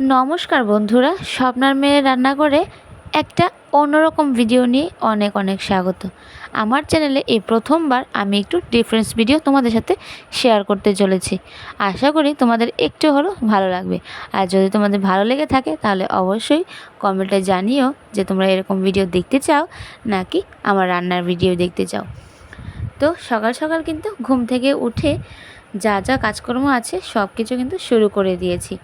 নমস্কার বন্ধুরা, স্বপ্নার মেয়ের রান্নাঘরে একটা অন্যরকম ভিডিও নিয়ে অনেক অনেক স্বাগত। আমার চ্যানেলে এই প্রথমবার আমি একটু ডিফারেন্স ভিডিও তোমাদের সাথে শেয়ার করতে চলেছি। আশা করি তোমাদের একটু হলেও ভালো লাগবে। আর যদি তোমাদের ভালো লেগে থাকে তাহলে অবশ্যই কমেন্টে জানিও যে তোমরা এরকম ভিডিও দেখতে চাও নাকি আমার রান্নার ভিডিও দেখতে চাও। তো সকাল সকাল কিন্তু ঘুম থেকে উঠে যা যা কাজকর্ম আছে সব কিছু কিন্তু শুরু করে দিয়েছি।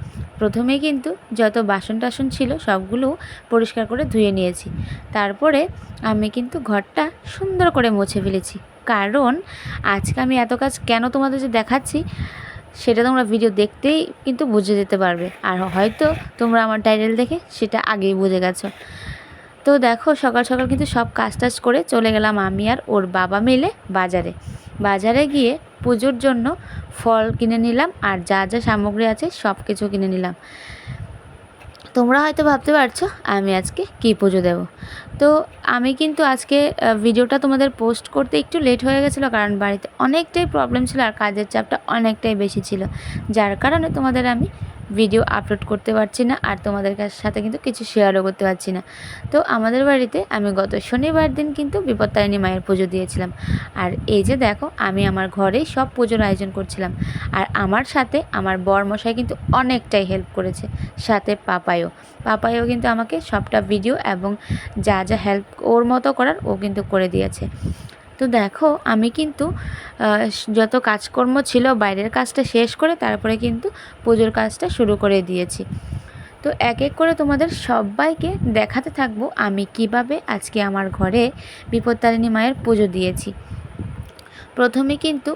প্রথমে কিন্তু যত বাসন টাসন ছিল সবগুলো পরিষ্কার করে ধুয়ে নিয়েছি। তারপরে আমি কিন্তু ঘরটা সুন্দর করে মুছে ফেলেছি, কারণ আজকে আমি এত কাজ কেন তোমাদের যে দেখাচ্ছি সেটা তোমরা ভিডিও দেখতেই কিন্তু বুঝে যেতে পারবে। আর হয়তো তোমরা আমার টাইটেল দেখে সেটা আগেই বুঝে গেছো। তো দেখো, সকাল সকাল কিন্তু সব কাজ টাজ করে চলে গেলাম আমি আর ওর বাবা মিলে বাজারে গিয়ে পুজোর জন্য ফল কিনে নিলাম আর যা যা সামগ্রী আছে সব কিছু কিনে নিলাম। তোমরা হয়তো ভাবতে পারছো আমি আজকে কী পুজো দেব। তো আমি কিন্তু আজকে ভিডিওটা তোমাদের পোস্ট করতে একটু লেট হয়ে গেছিলো, কারণ বাড়িতে অনেকটাই প্রবলেম ছিল আর কাজের চাপটা অনেকটাই বেশি ছিল, যার কারণে তোমাদের আমি ভিডিও আপলোড করতে পারছি না আর তোমাদের সাথে কিন্তু কিছু শেয়ারও করতে পারছি না। তো আমাদের বাড়িতে আমি গত শনিবার দিন কিন্তু বিপত্তারিণী মায়ের পুজো দিয়েছিলাম। আর এই যে দেখো, আমি আমার ঘরেই সব পুজোর আয়োজন করছিলাম আর আমার সাথে আমার বরমশাই কিন্তু অনেকটাই হেল্প করেছে, সাথে পাপাইও কিন্তু আমাকে সবটা ভিডিও এবং যা যা হেল্প ওর মতো করার ও কিন্তু করে দিয়েছে। তো দেখো, আমি কিন্তু যত কাজকর্ম ছিল বাইরের কাজটা শেষ করে তারপরে কিন্তু পুজোর কাজটা শুরু করে দিয়েছি। তো এক এক করে তোমাদের সবাইকে দেখাতে থাকবো আমি কিভাবে আজকে আমার ঘরে বিপত্তারিণী মায়ের পুজো দিয়েছি। প্রথমে কিন্তু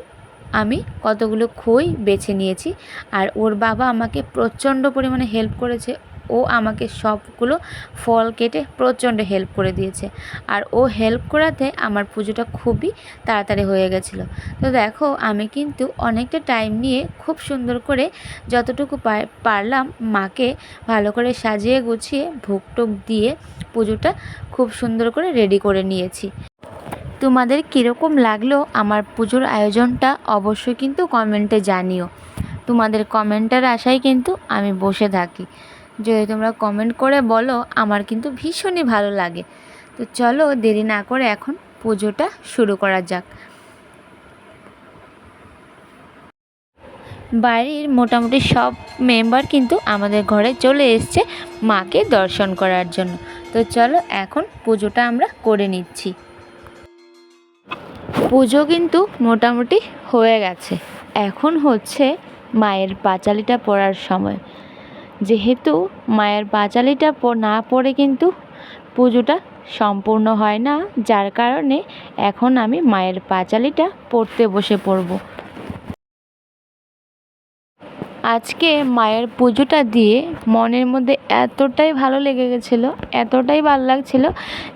আমি কতগুলো খই বেছে নিয়েছি আর ওর বাবা আমাকে প্রচণ্ড পরিমাণে হেল্প করেছে। ও আমাকে সবগুলো ফল কেটে প্রচণ্ড হেল্প করে দিয়েছে আর ও হেল্প করাতে আমার পুজোটা খুবই তাড়াতাড়ি হয়ে গেছিলো। তো দেখো, আমি কিন্তু অনেকটা টাইম নিয়ে খুব সুন্দর করে যতটুকু পারলাম মাকে ভালো করে সাজিয়ে গুছিয়ে ভোগ টোগ দিয়ে পুজোটা খুব সুন্দর করে রেডি করে নিয়েছি। তোমাদের কীরকম লাগলো আমার পুজোর আয়োজনটা অবশ্যই কিন্তু কমেন্টে জানিও। তোমাদের কমেন্টের আশায় কিন্তু আমি বসে থাকি। যদি তোমরা কমেন্ট করে বলো আমার কিন্তু ভীষণই ভালো লাগে। তো চলো দেরি না করে এখন পুজোটা শুরু করা যাক। বাড়ির মোটামুটি সব মেম্বার কিন্তু আমাদের ঘরে চলে এসছে মাকে দর্শন করার জন্য। তো চলো এখন পুজোটা আমরা করে নিচ্ছি। পুজো কিন্তু মোটামুটি হয়ে গেছে, এখন হচ্ছে মায়ের পাঁচালিটা পড়ার সময়। যেহেতু মায়ের পাঁচালিটা না পড়ে কিন্তু পুজোটা সম্পূর্ণ হয় না, যার কারণে এখন আমি মায়ের পাঁচালিটা পড়তে বসে পড়ব। আজকে মায়ের পুজোটা দিয়ে মনের মধ্যে এতটাই ভালো লেগে গেছিলো, এতটাই ভালো লাগছিলো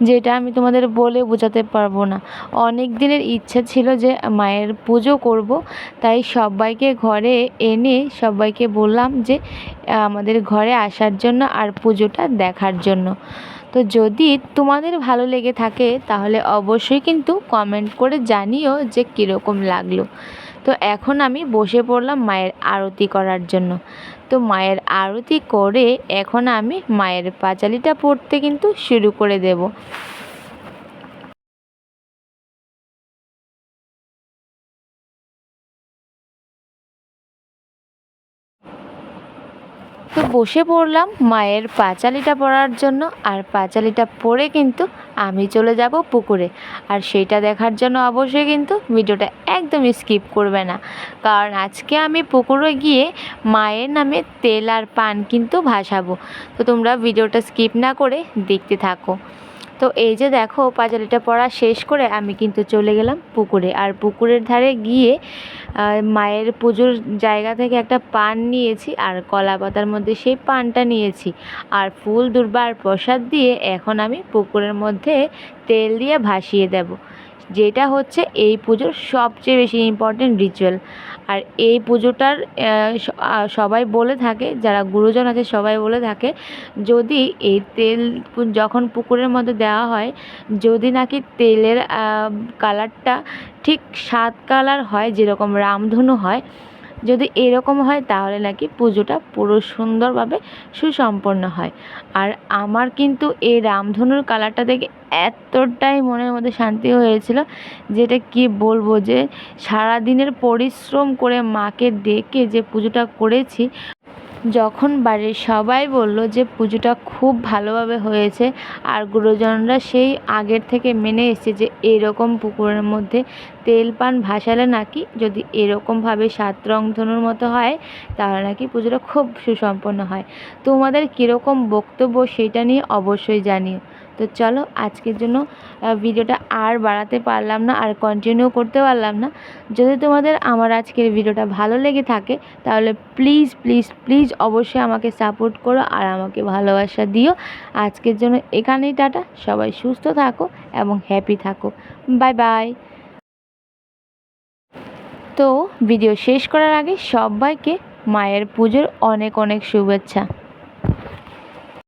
যেটা আমি তোমাদের বলে বোঝাতে পারবো না। অনেক দিনের ইচ্ছা ছিল যে মায়ের পুজো করব, তাই সবাইকে ঘরে এনে সবাইকে বললাম যে আমাদের ঘরে আসার জন্য আর পুজোটা দেখার জন্য। তো যদি তোমাদের ভালো লেগে থাকে তাহলে অবশ্যই কিন্তু কমেন্ট করে জানিও যে কীরকম লাগলো। তো এখন আমি বসে পড়লাম মায়ের আরতি করার জন্য। তো মায়ের আরতি করে এখন আমি মায়ের পাঁচালিটা পড়তে কিন্তু শুরু করে দেব। তো বসে পড়লাম মায়ের পাঁচালিটা পড়ার জন্য, আর পাঁচালিটা পড়ে কিন্তু আমি চলে যাব পুকুরে। আর সেইটা দেখার জন্য অবশ্যই কিন্তু ভিডিওটা একদম স্কিপ করবে না, কারণ আজকে আমি পুকুরে গিয়ে মায়ের নামে তেল আর পান কিন্তু ভাসাবো। তো তোমরা ভিডিওটা স্কিপ না করে দেখতে থাকো। তো এই যে দেখো, পাঁচালিটা পড়া শেষ করে আমি কিন্তু চলে গেলাম পুকুরে। আর পুকুরের ধারে গিয়ে মায়ের পুজোর জায়গা থেকে একটা পান নিয়েছি আর কলা পাতার মধ্যে সেই পানটা নিয়েছি আর ফুল দুর্বা আর প্রসাদ দিয়ে এখন আমি পুকুরের মধ্যে তেল দিয়ে ভাসিয়ে দেব, যেটা হচ্ছে এই পুজোর সবচেয়ে বেশি ইম্পর্টেন্ট রিচুয়াল। আর এই পুজোটার সবাই বলে থাকে, যারা গুরুজন আছে সবাই বলে থাকে, যদি এই তেল যখন পুকুরের মধ্যে দেওয়া হয়, যদি নাকি তেলের কালারটা ঠিক 7 কালার হয়, যেরকম রামধনু হয়, যদি এরকম হয় তাহলে নাকি পুজোটা পুরো সুন্দরভাবে সুসম্পন্ন হয়। আর আমার কিন্তু এই রামধনুর কালারটা দেখে এতটাই মনের মধ্যে শান্তি হয়েছিল, যেটা কি বলবো, যে সারাদিনের পরিশ্রম করে মাকে ডেকে যে পুজোটা করেছি, যখন বাড়ির সবাই বলল যে পুজোটা খুব ভালোভাবে হয়েছে, আর গুরুজনরা সেই আগের থেকে মেনে এসেছে যে এরকম পুকুরের মধ্যে তেল পান ভাসালে নাকি যদি এরকমভাবে 7 রংধনুর মতো হয় তাহলে নাকি পুজোটা খুব সুসম্পন্ন হয়। তোমাদের কীরকম বক্তব্য সেটা নিয়ে অবশ্যই জানিও। তো চলো, আজকের জন্য ভিডিওটা আর বাড়াতে পারলাম না, আর কন্টিনিউ করতে পারলাম না। যদি তোমাদের আমার আজকের ভিডিওটা ভালো লেগে থাকে তাহলে প্লিজ প্লিজ প্লিজ অবশ্যই আমাকে সাপোর্ট করো আর আমাকে ভালোবাসা দিও। আজকের জন্য এখানেই টাটা, সবাই সুস্থ থাকো এবং হ্যাপি থাকো। Bye bye. তো ভিডিও শেষ করার আগে সবাইকে মায়ের পুজোর অনেক অনেক শুভেচ্ছা।